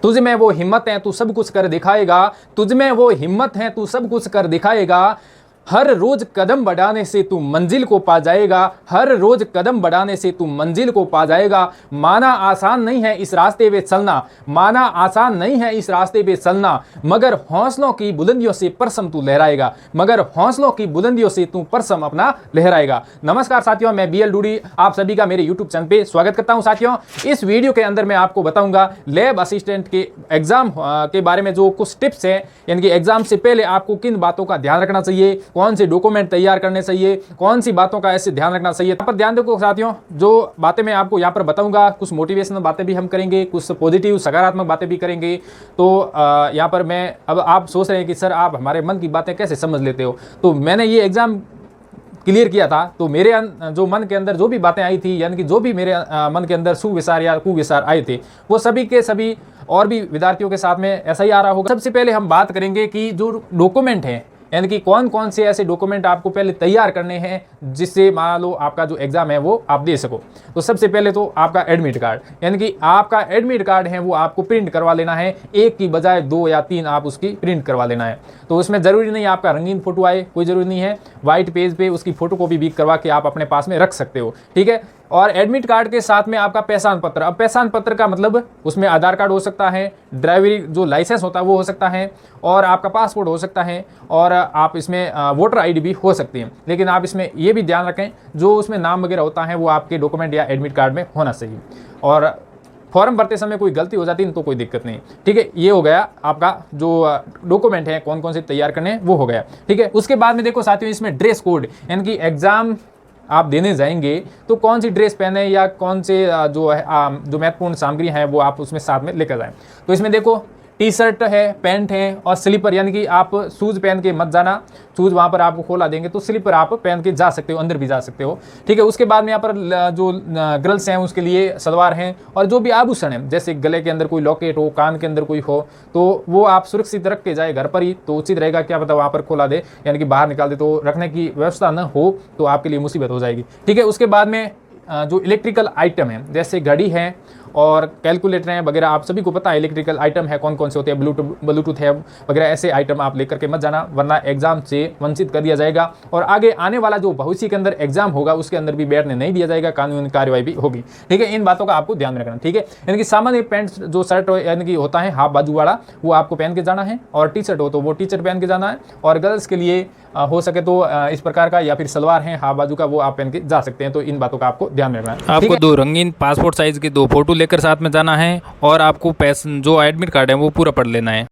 तुझ में वो हिम्मत है, तू सब कुछ कर दिखाएगा। तुझ में वो हिम्मत है, तू सब कुछ कर दिखाएगा। हर रोज कदम बढ़ाने से तू मंजिल को पा जाएगा। हर रोज कदम बढ़ाने से तू मंजिल को पा जाएगा। माना आसान नहीं है इस रास्ते पे चलना, माना आसान नहीं है इस रास्ते पे चलना, मगर हौसलों की बुलंदियों से परचम तू लहराएगा। मगर हौसलों की बुलंदियों से तू परचम अपना लहराएगा। नमस्कार साथियों, मैं बीएल डूडी आप सभी का मेरे यूट्यूब चैनल पे स्वागत करता हूं। साथियों, इस वीडियो के अंदर मैं आपको बताऊंगा लैब असिस्टेंट के एग्जाम के बारे में जो कुछ टिप्स हैं, यानी कि एग्जाम से पहले आपको किन बातों का ध्यान रखना चाहिए, कौन से डॉक्यूमेंट तैयार करने चाहिए, कौन सी बातों का ऐसे ध्यान रखना चाहिए। यहाँ पर ध्यान देखो साथियों, जो बातें मैं आपको यहाँ पर बताऊंगा, कुछ मोटिवेशनल बातें भी हम करेंगे, कुछ पॉजिटिव सकारात्मक बातें भी करेंगे। तो यहाँ पर मैं, अब आप सोच रहे हैं कि सर आप हमारे मन की बातें कैसे समझ लेते हो। तो मैंने ये एग्जाम क्लियर किया था, तो मेरे जो मन के अंदर जो भी बातें आई थी, यानी कि जो भी मेरे मन के अंदर सुविचार या कुविचार आए थे, वो सभी के सभी और भी विद्यार्थियों के साथ में ऐसा ही आ रहा होगा। सबसे पहले हम बात करेंगे कि जो डॉक्यूमेंट है, यानी कि कौन कौन से ऐसे डॉक्यूमेंट आपको पहले तैयार करने हैं जिससे मान लो आपका जो एग्जाम है वो आप दे सको। तो सबसे पहले तो आपका एडमिट कार्ड, यानी कि आपका एडमिट कार्ड है वो आपको प्रिंट करवा लेना है। एक की बजाय 2 या 3 आप उसकी प्रिंट करवा लेना है। तो उसमें ज़रूरी नहीं आपका रंगीन फोटो आए, कोई ज़रूरी नहीं है। वाइट पेज पे उसकी फोटो कॉपी भी करवा के आप अपने पास में रख सकते हो, ठीक है। और एडमिट कार्ड के साथ में आपका पहचान पत्र। अब पहचान पत्र का मतलब उसमें आधार कार्ड हो सकता है, ड्राइवरी जो लाइसेंस होता है वो हो सकता है, और आपका पासपोर्ट हो सकता है, और आप इसमें वोटर आईडी भी हो सकती है। लेकिन आप इसमें ये भी ध्यान रखें जो उसमें नाम वगैरह होता है वो आपके डॉक्यूमेंट या एडमिट कार्ड में होना चाहिए। और फॉर्म भरते समय कोई गलती हो जाती है तो कोई दिक्कत नहीं, ठीक है। ये हो गया आपका जो डॉक्यूमेंट है कौन कौन से तैयार करने हैं वो हो गया, ठीक है। उसके बाद में देखो साथियों, इसमें ड्रेस कोड, यानी कि एग्जाम आप देने जाएंगे तो कौन सी ड्रेस पहने या कौन से जो महत्वपूर्ण सामग्री है वो आप उसमें साथ में लेकर जाएं। तो इसमें देखो टी शर्ट है, पैंट है और स्लीपर, यानी कि आप शूज़ पहन के मत जाना। शूज़ वहाँ पर आपको खोला देंगे तो स्लीपर आप पहन के जा सकते हो, अंदर भी जा सकते हो, ठीक है। उसके बाद में यहाँ पर जो गर्ल्स हैं उसके लिए सलवार हैं, और जो भी आभूषण है जैसे गले के अंदर कोई लॉकेट हो, कान के अंदर कोई हो, तो वो आप सुरक्षित रख के जाए घर पर ही तो उचित रहेगा। क्या पता वहाँ पर खोला दे, यानी कि बाहर निकाल दे, तो रखने की व्यवस्था न हो तो आपके लिए मुसीबत हो जाएगी, ठीक है। उसके बाद में जो इलेक्ट्रिकल आइटम है जैसे घड़ी है और कैलकुलेटर है वगैरह, आप सभी को पता है इलेक्ट्रिकल आइटम है कौन कौन से होते हैं, ब्लूटूथ है वगैरह, ऐसे आइटम आप लेकर के मत जाना, वरना एग्जाम से वंचित कर दिया जाएगा। और आगे आने वाला जो भविष्य के अंदर एग्जाम होगा उसके अंदर भी बैठने नहीं दिया जाएगा, कानूनी कार्रवाई भी होगी, ठीक है। इन बातों का आपको ध्यान रखना, ठीक है। यानी कि सामान्य पैंट जो शर्ट यानी कि होता है हाफ बाजू वाला, वो आपको पहन के जाना है, और टी शर्ट हो तो वो टी शर्ट पहन के जाना है, और गर्ल्स के लिए हो सके तो इस प्रकार का या फिर सलवार है हाफ बाजू का वो आप पहन के जा सकते हैं। तो इन बातों का आपको ध्यान रखना है। आपको 2 रंगीन पासपोर्ट साइज के 2 फोटो लेकर साथ में जाना है, और आपको जो एडमिट कार्ड है वो पूरा पढ़ लेना है।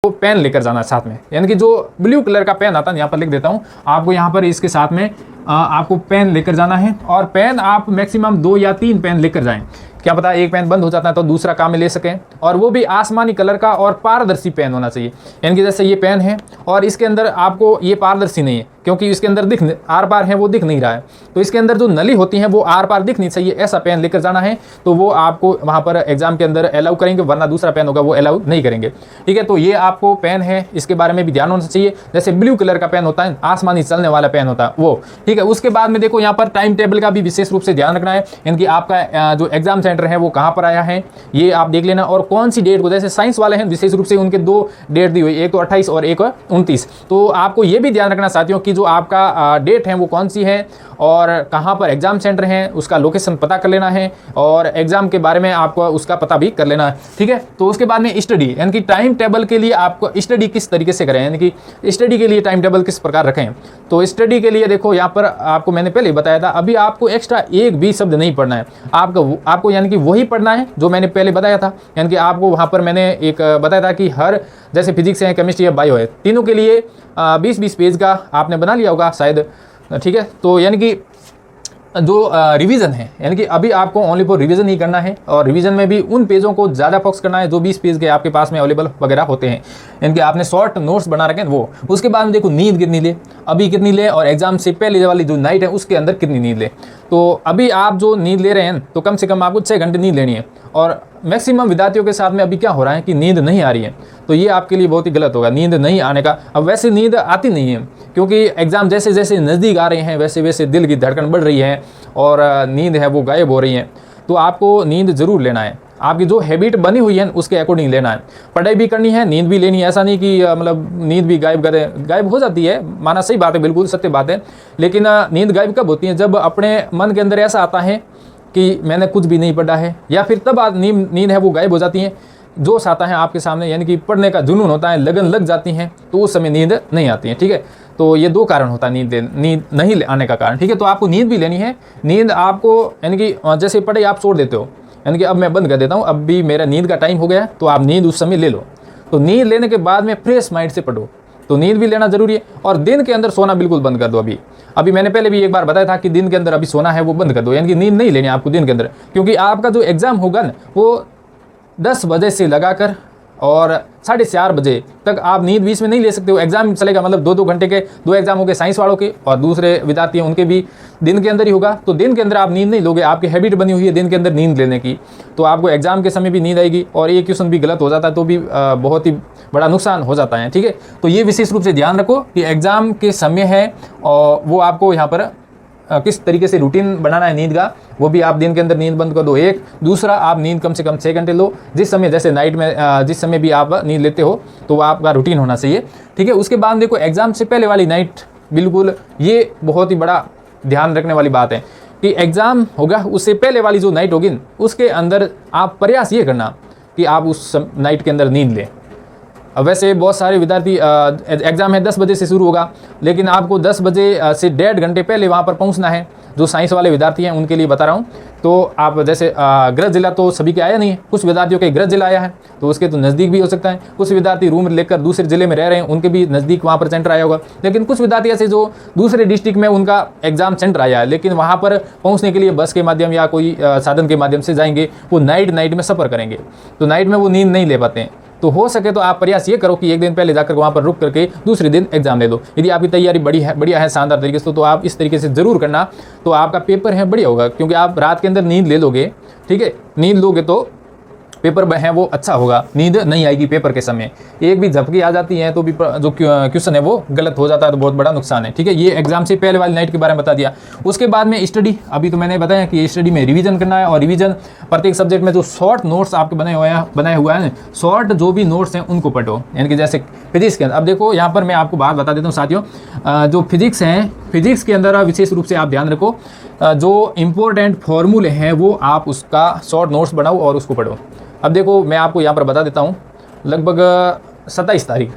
तो पेन लेकर जाना है साथ में, यानी कि जो ब्लू कलर का पेन आता है, यहाँ पर लिख देता हूँ आपको, यहाँ पर इसके साथ में आपको पेन लेकर जाना है। और पेन आप मैक्सिमम 2 या 3 पेन लेकर जाएं, क्या पता एक पेन बंद हो जाता है तो दूसरा काम में ले सकें। और वो भी आसमानी कलर का और पारदर्शी पेन होना चाहिए, यानी कि जैसे ये पेन है और इसके अंदर आपको ये पारदर्शी नहीं है क्योंकि इसके अंदर आर पार है वो दिख नहीं रहा है, तो इसके अंदर जो नली होती है वो आर पार दिखनी चाहिए, ऐसा पेन लेकर जाना है। तो वो आपको वहाँ पर एग्जाम के अंदर अलाउ करेंगे, वरना दूसरा पेन होगा वो अलाउ नहीं करेंगे, ठीक है। तो ये आपको पेन है इसके बारे में भी ध्यान होना चाहिए। जैसे ब्लू कलर का पेन होता है, आसमानी चलने वाला पेन होता है वो, ठीक है। उसके बाद में देखो यहाँ पर टाइम टेबल का भी विशेष रूप से ध्यान रखना है, यानी कि आपका जो एग्जाम सेंटर है वो कहाँ पर आया है ये आप देख लेना, और कौन सी डेट को, जैसे साइंस वाले हैं विशेष रूप से उनके 2 डेट दी हुई, एक तो 28 और एक 29। तो आपको ये भी ध्यान रखना साथियों कि जो आपका डेट है वो कौन सी है और कहाँ पर एग्जाम सेंटर है उसका लोकेशन पता कर लेना है, और एग्जाम के बारे में आपको उसका पता भी कर लेना है, ठीक है। तो उसके बाद में स्टडी, यानी कि टाइम टेबल के लिए आपको स्टडी किस तरीके से करें, यानी कि स्टडी के लिए टाइम टेबल किस प्रकार रखें। तो स्टडी के लिए देखो यहाँ पर आपको मैंने पहले बताया था, अभी आपको एक्स्ट्रा एक भी शब्द नहीं पढ़ना है, आपको यानी कि वही पढ़ना है जो मैंने पहले बताया था। यानी कि आपको वहाँ पर मैंने एक बताया था कि हर, जैसे फिजिक्स है, केमिस्ट्री है, बायो है, तीनों के लिए 20-20 पेज का आपने बना लिया होगा शायद, ठीक है। तो यानी कि जो रिवीजन है, यानी कि अभी आपको ओनली फॉर रिवीजन ही करना है, और रिवीजन में भी उन पेजों को ज़्यादा फोकस करना है जो 20 पेज के आपके पास में अवेलेबल वगैरह होते हैं, यानी कि आपने शॉर्ट नोट्स बना रखे हैं वो। उसके बाद में देखो नींद कितनी ले, अभी कितनी ले, और एग्जाम से पहले वाली जो नाइट है उसके अंदर कितनी नींद ले। तो अभी आप जो नींद ले रहे हैं तो कम से कम आपको 6 घंटे नींद लेनी है, और मैक्सिमम विद्यार्थियों के साथ में अभी क्या हो रहा है कि नींद नहीं आ रही है, तो ये आपके लिए बहुत ही गलत होगा नींद नहीं आने का। अब वैसे नींद आती नहीं है क्योंकि एग्ज़ाम जैसे जैसे नज़दीक आ रहे हैं वैसे वैसे दिल की धड़कन बढ़ रही है और नींद है वो गायब हो रही है। तो आपको नींद ज़रूर लेना है। आपकी जो हैबिट बनी हुई है उसके अकॉर्डिंग लेना है। पढ़ाई भी करनी है, नींद भी लेनी है। ऐसा नहीं कि मतलब नींद भी गायब हो जाती है, माना सही बात है, बिल्कुल सत्य बात है। लेकिन नींद गायब कब होती है? जब अपने मन के अंदर ऐसा आता है कि मैंने कुछ भी नहीं पढ़ा है, या फिर तब नींद है वो गायब हो जाती है। जोश आता है आपके सामने, यानी कि पढ़ने का जुनून होता है, लगन लग जाती है, तो उस समय नींद नहीं आती है। ठीक है, तो ये 2 कारण होता है नींद नहीं आने का कारण। ठीक है, तो आपको नींद भी लेनी है। नींद आपको, यानी कि जैसे पढ़ाई आप छोड़ देते हो, यानी कि अब मैं बंद कर देता हूँ, अब भी मेरा नींद का टाइम हो गया, तो आप नींद उस समय ले लो। तो नींद लेने के बाद में फ्रेश माइंड से पढ़ो, तो नींद भी लेना जरूरी है। और दिन के अंदर सोना बिल्कुल बंद कर दो। अभी मैंने पहले भी एक बार बताया था कि दिन के अंदर अभी सोना है वो बंद कर दो, यानी कि नींद नहीं लेनी आपको दिन के अंदर, क्योंकि आपका जो एग्जाम होगा ना वो 10 बजे से लगाकर और 4:30 बजे तक आप नींद बीच में नहीं ले सकते हो। एग्जाम चलेगा, मतलब 2-2 घंटे के 2 एग्जाम हो गए, साइंस वालों के और दूसरे विद्यार्थी हैं उनके भी दिन के अंदर ही होगा। तो दिन के अंदर आप नींद नहीं लोगे, आपकी हैबिट बनी हुई है दिन के अंदर नींद लेने की, तो आपको एग्जाम के समय भी नींद आएगी। और ये क्वेश्चन भी गलत हो जाता है तो भी बहुत ही बड़ा नुकसान हो जाता है। ठीक है, तो ये विशेष रूप से ध्यान रखो कि एग्जाम के समय है और वो आपको यहाँ पर किस तरीके से रूटीन बनाना है नींद का, वो भी आप दिन के अंदर नींद बंद कर दो। एक दूसरा, आप नींद कम से कम 6 घंटे लो, जिस समय जैसे नाइट में जिस समय भी आप नींद लेते हो, तो वो आपका रूटीन होना चाहिए। ठीक है, उसके बाद देखो एग्जाम से पहले वाली नाइट, बिल्कुल ये बहुत ही बड़ा ध्यान रखने वाली बात है कि एग्जाम होगा उससे पहले वाली जो नाइट होगी उसके अंदर आप प्रयास ये करना कि आप उस नाइट के अंदर नींद लें। अब वैसे बहुत सारे विद्यार्थी एग्ज़ाम है 10 बजे से शुरू होगा, लेकिन आपको 10 बजे से 1.5 घंटे पहले वहाँ पर पहुँचना है। जो साइंस वाले विद्यार्थी हैं उनके लिए बता रहा हूँ। तो आप जैसे गृह जिला तो सभी के आया नहीं है, कुछ विद्यार्थियों के गृह जिला आया है, तो उसके तो नज़दीक भी हो सकता है। कुछ विद्यार्थी रूम लेकर दूसरे जिले में रह रहे हैं, उनके भी नज़दीक वहाँ पर सेंटर आया होगा। लेकिन कुछ विद्यार्थी ऐसे जो दूसरे डिस्ट्रिक्ट में उनका एग्जाम सेंटर आया है, लेकिन वहाँ पर पहुँचने के लिए बस के माध्यम या कोई साधन के माध्यम से जाएंगे, वो नाइट में सफ़र करेंगे, तो नाइट में वो नींद नहीं ले पाते हैं। तो हो सके तो आप प्रयास ये करो कि एक दिन पहले जाकर वहाँ पर रुक करके दूसरे दिन एग्जाम दे दो। यदि आपकी तैयारी बढ़िया है शानदार तरीके से, तो आप इस तरीके से ज़रूर करना, तो आपका पेपर है बढ़िया होगा। क्योंकि आप रात के अंदर नींद ले लोगे, ठीक है, नींद लोगे तो पेपर है वो अच्छा होगा। नींद नहीं आएगी पेपर के समय, एक भी झपकी आ जाती है तो भी जो क्वेश्चन है वो गलत हो जाता है, तो बहुत बड़ा नुकसान है। ठीक है, ये एग्जाम से पहले वाली नाइट के बारे में बता दिया। उसके बाद में स्टडी, अभी तो मैंने बताया कि स्टडी में रिवीजन करना है, और रिवीजन प्रत्येक सब्जेक्ट में जो शॉर्ट नोट्स आपके बनाए हुए हैं, शॉर्ट जो भी नोट्स हैं उनको पढ़ो। यानी कि जैसे फिजिक्स के अंदर, अब देखो यहाँ पर मैं आपको बात बता देता हूँ साथियों, जो फिजिक्स हैं, फिजिक्स के अंदर विशेष रूप से आप ध्यान रखो, जो इम्पोर्टेंट फॉर्मूले हैं वो आप उसका शॉर्ट नोट्स बनाओ और उसको पढ़ो। अब देखो मैं आपको यहाँ पर बता देता हूँ, लगभग 27 तारीख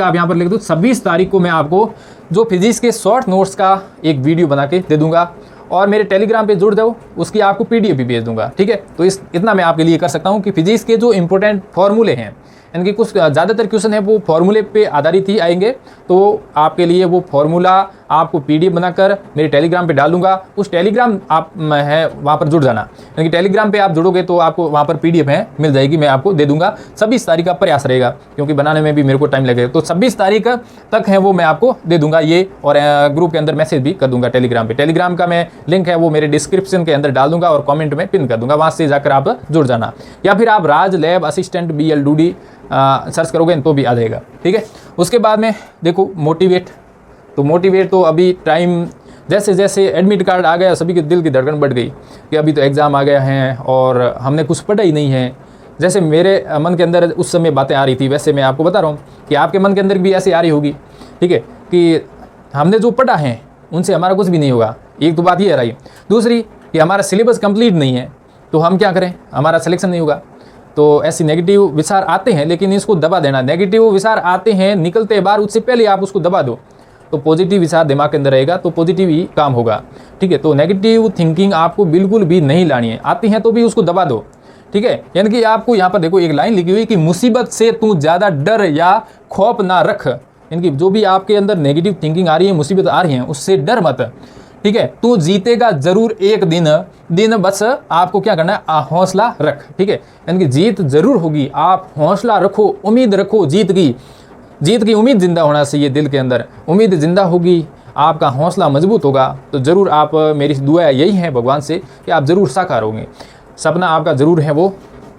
आप यहाँ पर लिख दो। 26 तारीख को मैं आपको जो फिजिक्स के शॉर्ट नोट्स का एक वीडियो बना के दे दूंगा, और मेरे टेलीग्राम पे जुड़ जाओ, उसकी आपको PDF भी भेज दूंगा। ठीक है, तो इतना मैं आपके लिए कर सकता हूँ कि फिजिक्स के जो इंपॉर्टेंट फॉर्मूले हैं, यानी कि कुछ ज़्यादातर क्वेश्चन है वो फॉर्मूले पे आधारित ही आएंगे, तो आपके लिए वो फॉर्मूला आपको PDF बनाकर मेरे टेलीग्राम पे डाल दूंगा। उस टेलीग्राम आप है वहाँ पर जुड़ जाना, यानी कि टेलीग्राम पे आप जुड़ोगे तो आपको वहाँ पर PDF है मिल जाएगी, मैं आपको दे दूंगा। 26 तारीख का प्रयास रहेगा, क्योंकि बनाने में भी मेरे को टाइम लगेगा, तो 26 तारीख तक है वो मैं आपको दे दूंगा ये, और ग्रुप के अंदर मैसेज भी कर दूंगा टेलीग्राम पे। टेलीग्राम का मैं लिंक है वो मेरे डिस्क्रिप्शन के अंदर डाल दूंगा और कॉमेंट में पिन कर दूंगा, वहाँ से जाकर आप जुड़ जाना, या फिर आप राज लैब असिस्टेंट BLDD सर्च करोगे तो भी आ जाएगा। ठीक है, उसके बाद में देखो मोटिवेट तो अभी टाइम जैसे जैसे एडमिट कार्ड आ गया, सभी के दिल की धड़कन बढ़ गई कि अभी तो एग्ज़ाम आ गया है और हमने कुछ पढ़ा ही नहीं है। जैसे मेरे मन के अंदर उस समय बातें आ रही थी, वैसे मैं आपको बता रहा हूँ कि आपके मन के अंदर भी ऐसे आ रही होगी। ठीक है, कि हमने जो पढ़ा है उनसे हमारा कुछ भी नहीं होगा, एक तो बात ये आ रही। दूसरी कि हमारा सिलेबस कंप्लीट नहीं है, तो हम क्या करें, हमारा सिलेक्शन नहीं होगा। तो ऐसी नेगेटिव विचार आते हैं, लेकिन इसको दबा देना। नेगेटिव विचार आते हैं, निकलते बार उससे पहले आप उसको दबा दो, तो पॉजिटिव विचार दिमाग के अंदर रहेगा, तो पॉजिटिव ही काम होगा। ठीक है, तो नेगेटिव थिंकिंग आपको बिल्कुल भी नहीं लानी है, आती हैं तो भी उसको दबा दो। ठीक है, यानी कि आपको यहाँ पर देखो एक लाइन लिखी हुई कि मुसीबत से तू ज़्यादा डर या खौफ ना रख, यानी कि जो भी आपके अंदर नेगेटिव थिंकिंग आ रही है, मुसीबत आ रही है, उससे डर मत। ठीक है, तू जीतेगा जरूर एक दिन बस आपको क्या करना है, हौसला रख। ठीक है, यानी कि जीत जरूर होगी, आप हौसला रखो, उम्मीद रखो, जीत की उम्मीद जिंदा होना चाहिए दिल के अंदर। उम्मीद जिंदा होगी, आपका हौसला मजबूत होगा, तो ज़रूर आप, मेरी दुआ यही है भगवान से कि आप ज़रूर साकार होंगे, सपना आपका ज़रूर है वो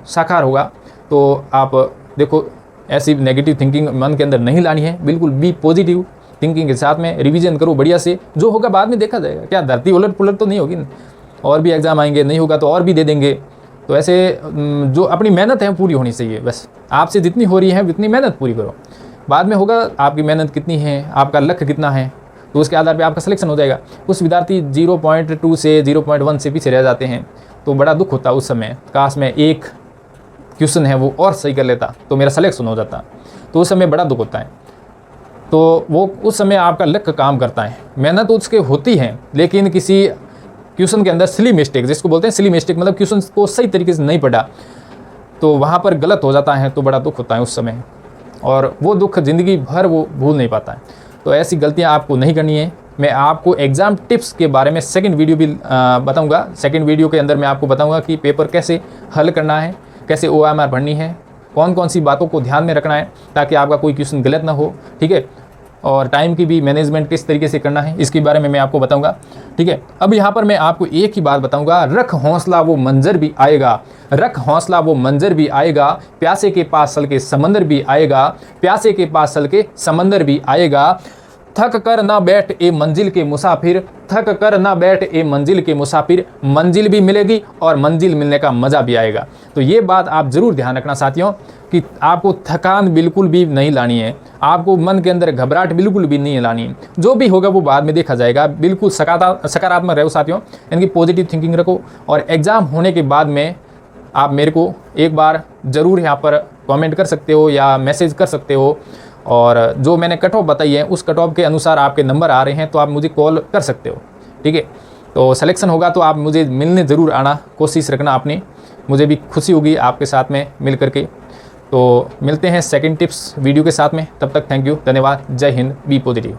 साकार होगा। तो आप देखो ऐसी नेगेटिव थिंकिंग मन के अंदर नहीं लानी है, बिल्कुल बी पॉजिटिव, थिंकिंग के साथ में रिवीजन करो बढ़िया से, जो होगा बाद में देखा जाएगा। क्या धरती उलट पुलट तो नहीं होगी ना, और भी एग्ज़ाम आएंगे, नहीं होगा तो और भी दे देंगे। तो ऐसे जो अपनी मेहनत है पूरी होनी चाहिए, बस आपसे जितनी हो रही है उतनी मेहनत पूरी करो। बाद में होगा आपकी मेहनत कितनी है, आपका लक्ष्य कितना है, तो उसके आधार पे आपका सिलेक्शन हो जाएगा। कुछ विद्यार्थी 0.2 से 0.1 से पीछे रह जाते हैं, तो बड़ा दुख होता है उस समय। काश मैं एक क्वेश्चन है वो और सही कर लेता तो मेरा सिलेक्शन हो जाता, तो उस समय बड़ा दुख होता है। तो वो उस समय आपका लक्ष्य काम करता है, मेहनत उसके होती है, लेकिन किसी क्वेश्चन के अंदर सिली मिस्टेक, जिसको बोलते हैं सिली मिस्टेक, मतलब क्वेश्चन को सही तरीके से नहीं पढ़ा तो वहाँ पर गलत हो जाता है, तो बड़ा दुख होता है उस समय, और वो दुख ज़िंदगी भर वो भूल नहीं पाता है। तो ऐसी गलतियाँ आपको नहीं करनी है। मैं आपको एग्ज़ाम टिप्स के बारे में सेकंड वीडियो भी बताऊंगा। सेकंड वीडियो के अंदर मैं आपको बताऊंगा कि पेपर कैसे हल करना है, कैसे OMR पढ़नी है, कौन कौन सी बातों को ध्यान में रखना है ताकि आपका कोई क्वेश्चन गलत ना हो, ठीक है। और टाइम की भी मैनेजमेंट किस तरीके से करना है, इसके बारे में मैं आपको बताऊंगा, ठीक है। अब यहाँ पर मैं आपको एक ही बात बताऊंगा, रख हौसला वो मंजर भी आएगा, रख हौसला वो मंजर भी आएगा, प्यासे के पास सल के समंदर भी आएगा, प्यासे के पास सल के समंदर भी आएगा। थक कर ना बैठ ए मंजिल के मुसाफिर, थक कर ना बैठ ए मंजिल के मुसाफिर, मंजिल भी मिलेगी और मंजिल मिलने का मज़ा भी आएगा। तो ये बात आप ज़रूर ध्यान रखना साथियों कि आपको थकान बिल्कुल भी नहीं लानी है, आपको मन के अंदर घबराहट बिल्कुल भी नहीं लानी है। जो भी होगा वो बाद में देखा जाएगा। बिल्कुल सकारात्मक रहो साथियों, यानी कि पॉजिटिव थिंकिंग रखो। और एग्ज़ाम होने के बाद में आप मेरे को एक बार ज़रूर यहाँ पर कमेंट कर सकते हो या मैसेज कर सकते हो, और जो मैंने कट ऑफ बताई है उस कट ऑफ के अनुसार आपके नंबर आ रहे हैं तो आप मुझे कॉल कर सकते हो, ठीक है। तो सिलेक्शन होगा तो आप मुझे मिलने ज़रूर आना, कोशिश रखना आपने, मुझे भी खुशी होगी आपके साथ में मिल करके। तो मिलते हैं सेकंड टिप्स वीडियो के साथ में, तब तक थैंक यू, धन्यवाद, जय हिंद, बी पॉजिटिव।